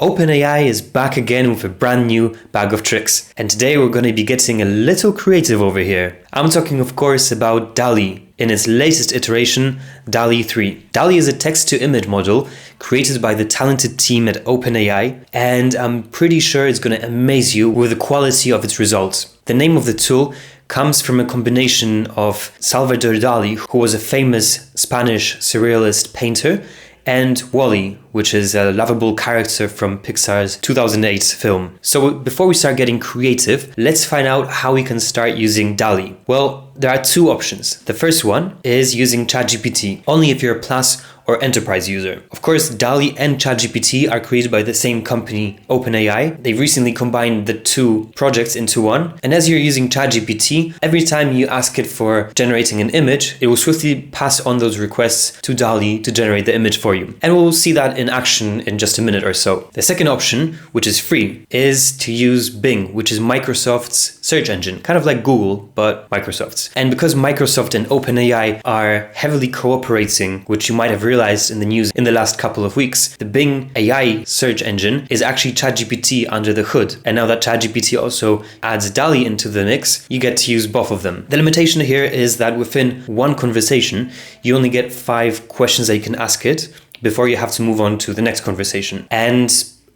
OpenAI is back again with a brand new bag of tricks. And today we're going to be getting a little creative over here. I'm talking of course about DALL-E in its latest iteration, DALL-E 3. DALL-E is a text-to-image model created by the talented team at OpenAI, and I'm pretty sure it's going to amaze you with the quality of its results. The name of the tool comes from a combination of Salvador Dali, who was a famous Spanish surrealist painter, and WALL-E, which is a lovable character from Pixar's 2008 film. So before we start getting creative, let's find out how we can start using DALL-E. Well, there are two options. The first one is using ChatGPT, only if you're a Plus or Enterprise user. Of course, DALL-E and ChatGPT are created by the same company, OpenAI. They've recently combined the two projects into one. And as you're using ChatGPT, every time you ask it for generating an image, it will swiftly pass on those requests to DALL-E to generate the image for you. And we'll see that in action in just a minute or so. The second option, which is free, is to use Bing, which is Microsoft's search engine, kind of like Google, but Microsoft's. And because Microsoft and OpenAI are heavily cooperating, which you might have realized in the news in the last couple of weeks, the Bing AI search engine is actually ChatGPT under the hood. And now that ChatGPT also adds DALL-E into the mix, you get to use both of them. The limitation here is that within one conversation, you only get 5 questions that you can ask it before you have to move on to the next conversation. And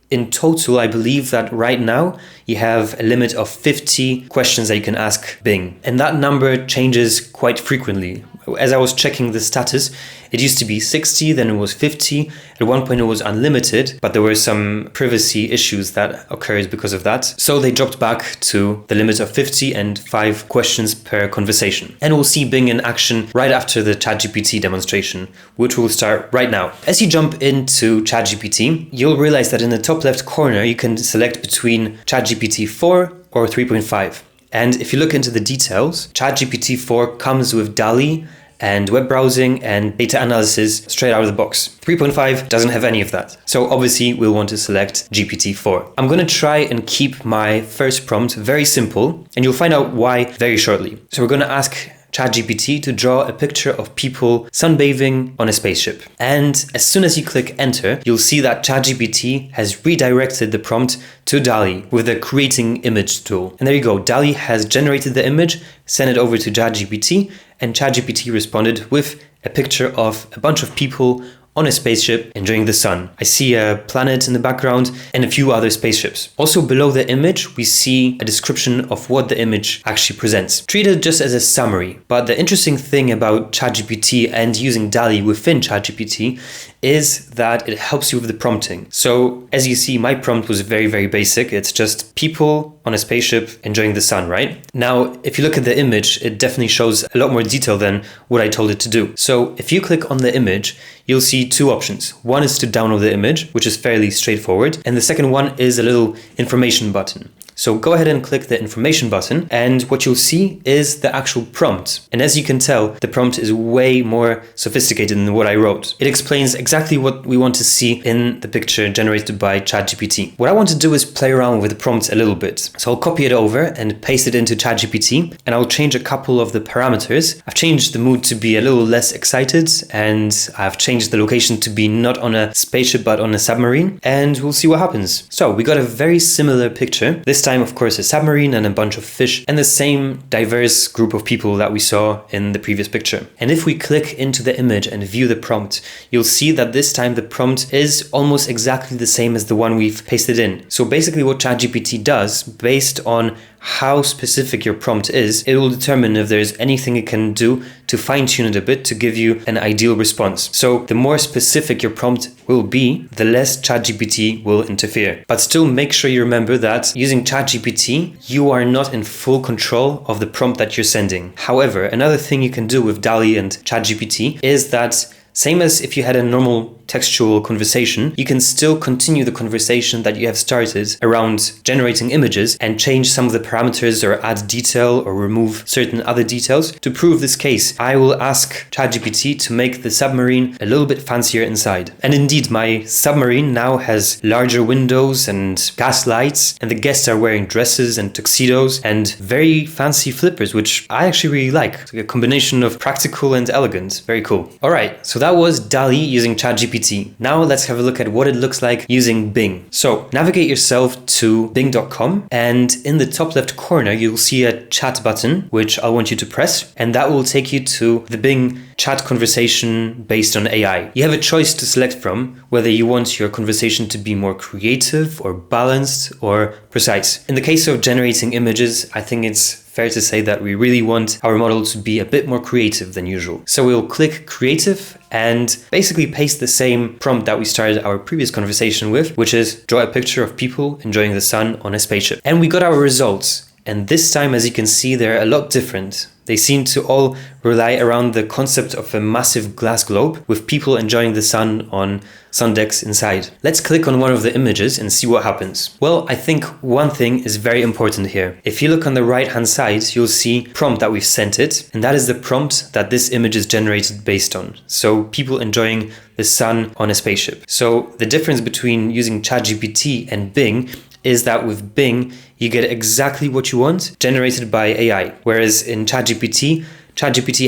in total, I believe that right now you have a limit of 50 questions that you can ask Bing. And that number changes quite frequently. As I was checking the status, it used to be 60, then it was 50. At one point it was unlimited, but there were some privacy issues that occurred because of that. So they dropped back to the limit of 50 and 5 questions per conversation. And we'll see Bing in action right after the ChatGPT demonstration, which will start right now. As you jump into ChatGPT, you'll realize that in the top left corner, you can select between ChatGPT 4 or 3.5. And if you look into the details, ChatGPT 4 comes with DALL-E and web browsing and data analysis straight out of the box. 3.5 doesn't have any of that. So obviously we'll want to select GPT-4. I'm going to try and keep my first prompt very simple, and you'll find out why very shortly. So we're going to ask ChatGPT to draw a picture of people sunbathing on a spaceship. And as soon as you click enter, you'll see that ChatGPT has redirected the prompt to DALL-E with the creating image tool. And there you go, DALL-E has generated the image, sent it over to ChatGPT, and ChatGPT responded with a picture of a bunch of people on a spaceship enjoying the sun. I see a planet in the background and a few other spaceships. Also below the image, we see a description of what the image actually presents. Treat it just as a summary. But the interesting thing about ChatGPT and using DALL-E within ChatGPT is that it helps you with the prompting. So as you see, my prompt was very, very basic. It's just people on a spaceship enjoying the sun, right? Now, if you look at the image, it definitely shows a lot more detail than what I told it to do. So if you click on the image, you'll see 2 options. One is to download the image, which is fairly straightforward. And the second one is a little information button. So go ahead and click the information button, and what you'll see is the actual prompt. And as you can tell, the prompt is way more sophisticated than what I wrote. It explains exactly what we want to see in the picture generated by ChatGPT. What I want to do is play around with the prompt a little bit. So I'll copy it over and paste it into ChatGPT, and I'll change a couple of the parameters. I've changed the mood to be a little less excited, and I've changed the location to be not on a spaceship but on a submarine, and we'll see what happens. So we got a very similar picture. This time, of course, a submarine and a bunch of fish and the same diverse group of people that we saw in the previous picture. And if we click into the image and view the prompt, you'll see that this time the prompt is almost exactly the same as the one we've pasted in. So basically what ChatGPT does, based on how specific your prompt is, it will determine if there's anything it can do to fine-tune it a bit to give you an ideal response. So the more specific your prompt will be, the less ChatGPT will interfere. But still make sure you remember that using ChatGPT, you are not in full control of the prompt that you're sending. However, another thing you can do with DALL-E and ChatGPT is that same as if you had a normal textual conversation, you can still continue the conversation that you have started around generating images and change some of the parameters or add detail or remove certain other details. To prove this case, I will ask ChatGPT to make the submarine a little bit fancier inside. And indeed, my submarine now has larger windows and gas lights, and the guests are wearing dresses and tuxedos and very fancy flippers, which I actually really like. It's like a combination of practical and elegant. Very cool. All right, so that was DALL-E using ChatGPT ChatGPT. Now let's have a look at what it looks like using Bing. So navigate yourself to bing.com, and in the top left corner you'll see a chat button, which I want you to press, and that will take you to the Bing chat conversation based on AI. You have a choice to select from whether you want your conversation to be more creative or balanced or precise. In the case of generating images, I think it's fair to say that we really want our model to be a bit more creative than usual. So we'll click creative and basically paste the same prompt that we started our previous conversation with, which is draw a picture of people enjoying the sun on a spaceship. And we got our results. And this time, as you can see, they're a lot different. They seem to all rely around the concept of a massive glass globe with people enjoying the sun on sun decks inside. Let's click on one of the images and see what happens. Well, I think one thing is very important here. If you look on the right hand side, you'll see prompt that we've sent it, and that is the prompt that this image is generated based on. So people enjoying the sun on a spaceship. So the difference between using ChatGPT and Bing is that with Bing, you get exactly what you want generated by AI. Whereas in ChatGPT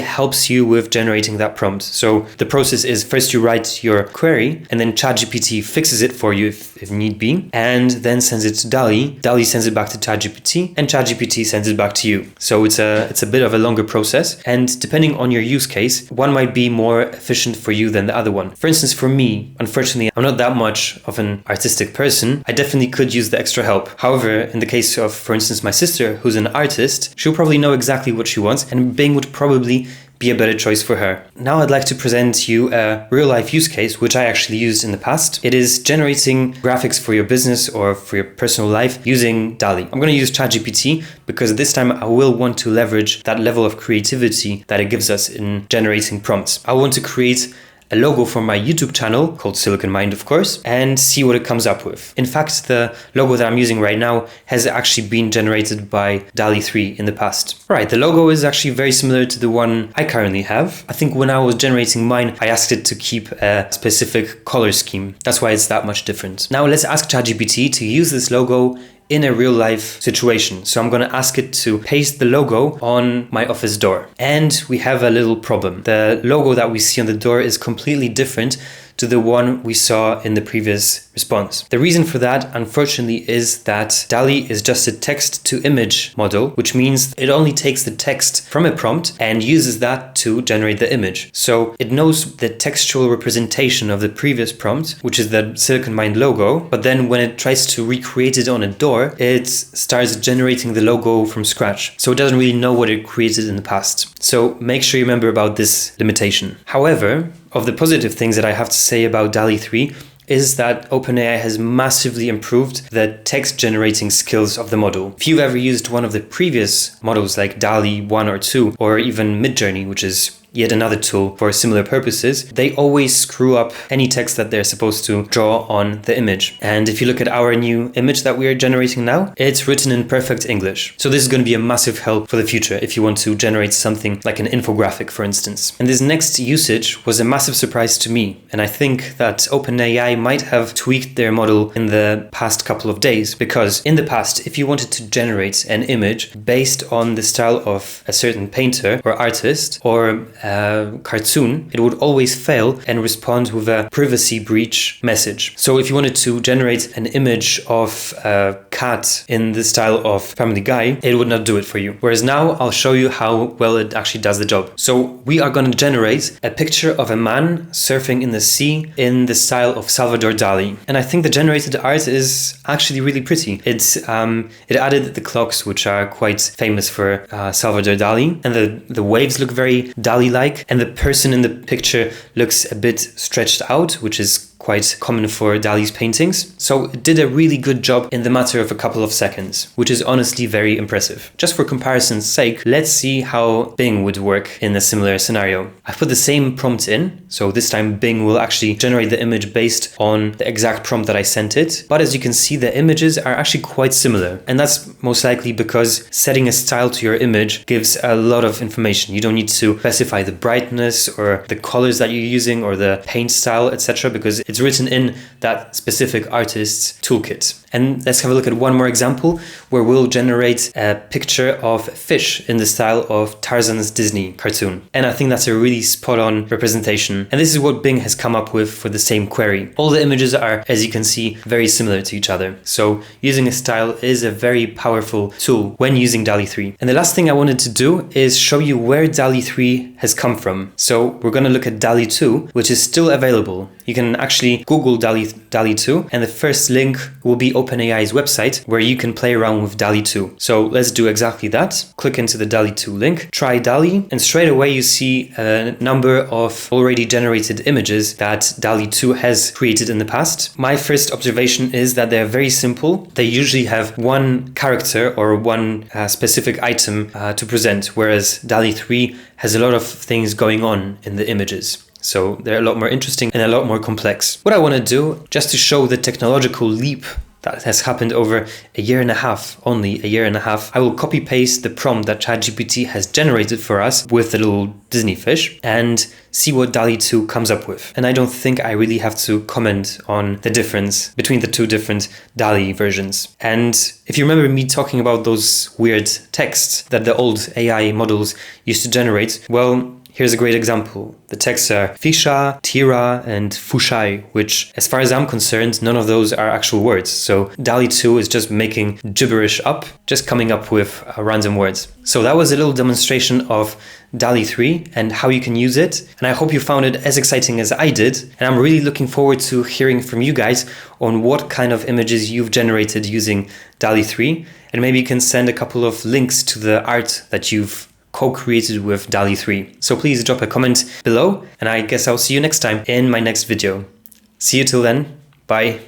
helps you with generating that prompt. So the process is first you write your query, and then ChatGPT fixes it for you if need be, and then sends it to DALL-E. DALL-E sends it back to ChatGPT, and ChatGPT sends it back to you. So it's a bit of a longer process, and depending on your use case, one might be more efficient for you than the other one. For instance, for me, unfortunately, I'm not that much of an artistic person. I definitely could use the extra help. However, in the case of, for instance, my sister, who's an artist, she'll probably know exactly what she wants, and Bing would probably be a better choice for her. Now I'd like to present you a real life use case, which I actually used in the past. It is generating graphics for your business or for your personal life using DALL-E. I'm going to use ChatGPT because this time I will want to leverage that level of creativity that it gives us in generating prompts. I want to create a logo for my YouTube channel called Silicon Mind, of course, and see what it comes up with. In fact, the logo that I'm using right now has actually been generated by DALL-E 3 in the past. Right, the logo is actually very similar to the one I currently have. I think when I was generating mine, I asked it to keep a specific color scheme. That's why it's that much different. Now let's ask ChatGPT to use this logo in a real life situation. So I'm going to ask it to paste the logo on my office door. And we have a little problem. The logo that we see on the door is completely different to the one we saw in the previous response. The reason for that, unfortunately, is that DALL-E is just a text to image model, which means it only takes the text from a prompt and uses that to generate the image. So it knows the textual representation of the previous prompt, which is the Silicon Mind logo, but then when it tries to recreate it on a door, it starts generating the logo from scratch. So it doesn't really know what it created in the past. So make sure you remember about this limitation. However, of the positive things that I have to say about DALL-E 3 is that OpenAI has massively improved the text generating skills of the model. If you've ever used one of the previous models like DALL-E 1 or 2, or even Midjourney, which is yet another tool for similar purposes, they always screw up any text that they're supposed to draw on the image. And if you look at our new image that we are generating now, it's written in perfect English. So this is going to be a massive help for the future if you want to generate something like an infographic, for instance. And this next usage was a massive surprise to me. And I think that OpenAI might have tweaked their model in the past couple of days, because in the past, if you wanted to generate an image based on the style of a certain painter or artist or cartoon, it would always fail and respond with a privacy breach message. So if you wanted to generate an image of a cat in the style of Family Guy, it would not do it for you. Whereas now I'll show you how well it actually does the job. So we are going to generate a picture of a man surfing in the sea in the style of Salvador Dali. And I think the generated art is actually really pretty. It added the clocks, which are quite famous for Salvador Dali, and the waves look very Dali-like, and the person in the picture looks a bit stretched out, which is quite common for Dali's paintings. So it did a really good job in the matter of a couple of seconds, which is honestly very impressive. Just for comparison's sake, let's see how Bing would work in a similar scenario. I've put the same prompt in, so this time Bing will actually generate the image based on the exact prompt that I sent it. But as you can see, the images are actually quite similar. And that's most likely because setting a style to your image gives a lot of information. You don't need to specify the brightness or the colors that you're using or the paint style, etc., because it's It's written in that specific artist's toolkit. And let's have a look at one more example where we'll generate a picture of fish in the style of Tarzan's Disney cartoon. And I think that's a really spot on representation. And this is what Bing has come up with for the same query. All the images are, as you can see, very similar to each other. So using a style is a very powerful tool when using DALL-E 3. And the last thing I wanted to do is show you where DALL-E 3 has come from. So we're going to look at DALL-E 2, which is still available. You can actually Google DALL-E 2, and the first link will be OpenAI's website where you can play around with DALL-E 2. So let's do exactly that. Click into the DALL-E 2 link, try DALL-E, and straight away you see a number of already generated images that DALL-E 2 has created in the past. My first observation is that they're very simple. They usually have one character or one specific item to present, whereas DALL-E 3 has a lot of things going on in the images. So they're a lot more interesting and a lot more complex. What I want to do, just to show the technological leap that has happened over a year and a half, only a year and a half, I will copy paste the prompt that ChatGPT has generated for us with the little Disney fish and see what DALL-E 2 comes up with. And I don't think I really have to comment on the difference between the two different DALL-E versions. And if you remember me talking about those weird texts that the old AI models used to generate, well, here's a great example. The texts are Fisha, Tira, and Fushai, which, as far as I'm concerned, none of those are actual words. So DALL-E 2 is just making gibberish up, just coming up with random words. So that was a little demonstration of DALL-E 3 and how you can use it. And I hope you found it as exciting as I did. And I'm really looking forward to hearing from you guys on what kind of images you've generated using DALL-E 3. And maybe you can send a couple of links to the art that you've co-created with DALL-E 3. So please drop a comment below, and I guess I'll see you next time in my next video. See you till then. Bye.